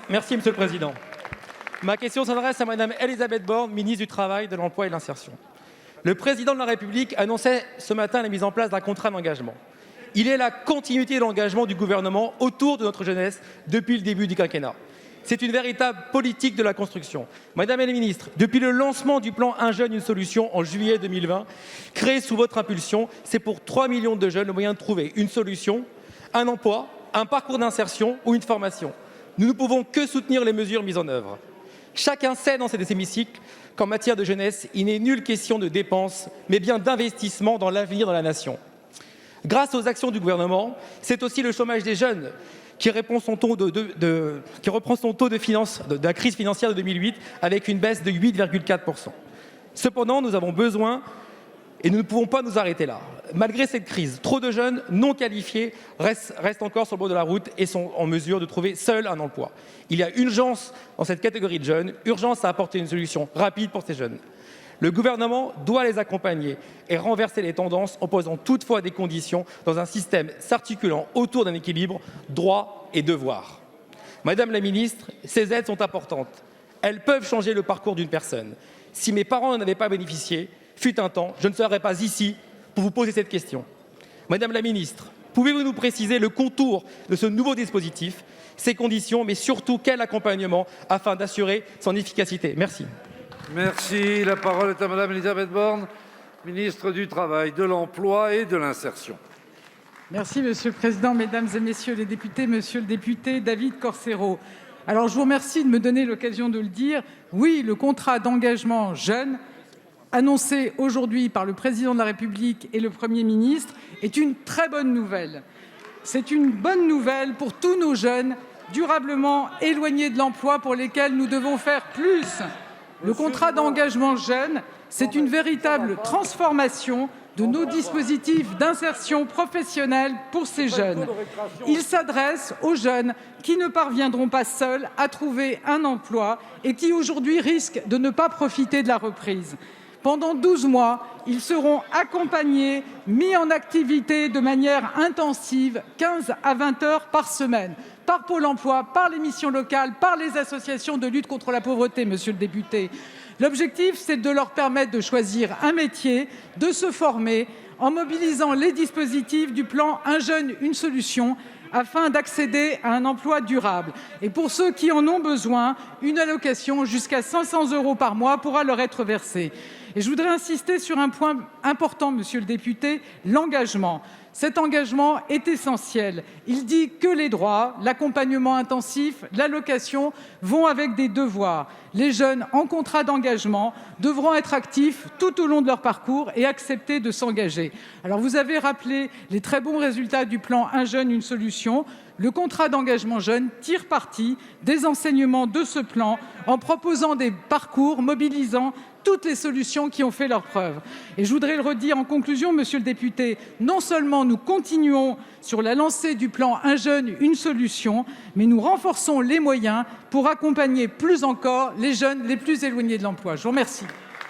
Merci, Monsieur le Président. Ma question s'adresse à Madame Elisabeth Borne, ministre du Travail, de l'Emploi et de l'Insertion. Le Président de la République annonçait ce matin la mise en place d'un contrat d'engagement. Il est la continuité de l'engagement du gouvernement autour de notre jeunesse depuis le début du quinquennat. C'est une véritable politique de la construction. Madame la ministre, depuis le lancement du plan Un jeune, une solution en juillet 2020, créé sous votre impulsion, c'est pour 3 millions de jeunes le moyen de trouver une solution, un emploi, un parcours d'insertion ou une formation. Nous ne pouvons que soutenir les mesures mises en œuvre. Chacun sait dans cet hémicycle qu'en matière de jeunesse, il n'est nulle question de dépenses, mais bien d'investissement dans l'avenir de la nation. Grâce aux actions du gouvernement, c'est aussi le chômage des jeunes qui reprend son taux de la crise financière de 2008 avec une baisse de 8,4%. Cependant, nous avons besoin et nous ne pouvons pas nous arrêter là. Malgré cette crise, trop de jeunes non qualifiés restent encore sur le bord de la route et sont en mesure de trouver seuls un emploi. Il y a urgence dans cette catégorie de jeunes, urgence à apporter une solution rapide pour ces jeunes. Le gouvernement doit les accompagner et renverser les tendances en posant toutefois des conditions dans un système s'articulant autour d'un équilibre droits et devoirs. Madame la ministre, ces aides sont importantes. Elles peuvent changer le parcours d'une personne. Si mes parents n'en avaient pas bénéficié, fut un temps, je ne serais pas ici pour vous poser cette question. Madame la ministre, pouvez-vous nous préciser le contour de ce nouveau dispositif, ses conditions, mais surtout quel accompagnement afin d'assurer son efficacité? Merci. Merci. La parole est à Madame Elisabeth Borne, ministre du Travail, de l'Emploi et de l'Insertion. Merci, Monsieur le Président, Mesdames et Messieurs les députés, Monsieur le député David Corcero. Alors, je vous remercie de me donner l'occasion de le dire. Oui, le contrat d'engagement jeune, annoncé aujourd'hui par le Président de la République et le Premier ministre, est une très bonne nouvelle. C'est une bonne nouvelle pour tous nos jeunes durablement éloignés de l'emploi pour lesquels nous devons faire plus. Le contrat d'engagement jeune, c'est une véritable transformation de nos dispositifs d'insertion professionnelle pour ces jeunes. Il s'adresse aux jeunes qui ne parviendront pas seuls à trouver un emploi et qui aujourd'hui risquent de ne pas profiter de la reprise. Pendant 12 mois, ils seront accompagnés, mis en activité de manière intensive, 15 à 20 heures par semaine, par Pôle emploi, par les missions locales, par les associations de lutte contre la pauvreté, monsieur le député. L'objectif, c'est de leur permettre de choisir un métier, de se former, en mobilisant les dispositifs du plan Un jeune, une solution, afin d'accéder à un emploi durable. Et pour ceux qui en ont besoin, une allocation jusqu'à 500 € par mois pourra leur être versée. Et je voudrais insister sur un point important, monsieur le député, l'engagement. Cet engagement est essentiel. Il dit que les droits, l'accompagnement intensif, l'allocation vont avec des devoirs. Les jeunes en contrat d'engagement devront être actifs tout au long de leur parcours et accepter de s'engager. Alors vous avez rappelé les très bons résultats du plan Un jeune, une solution. Le contrat d'engagement jeune tire parti des enseignements de ce plan en proposant des parcours mobilisant toutes les solutions qui ont fait leurs preuves. Et je voudrais le redire en conclusion, monsieur le député, non seulement nous continuons sur la lancée du plan Un jeune, une solution, mais nous renforçons les moyens pour accompagner plus encore les jeunes les plus éloignés de l'emploi. Je vous remercie.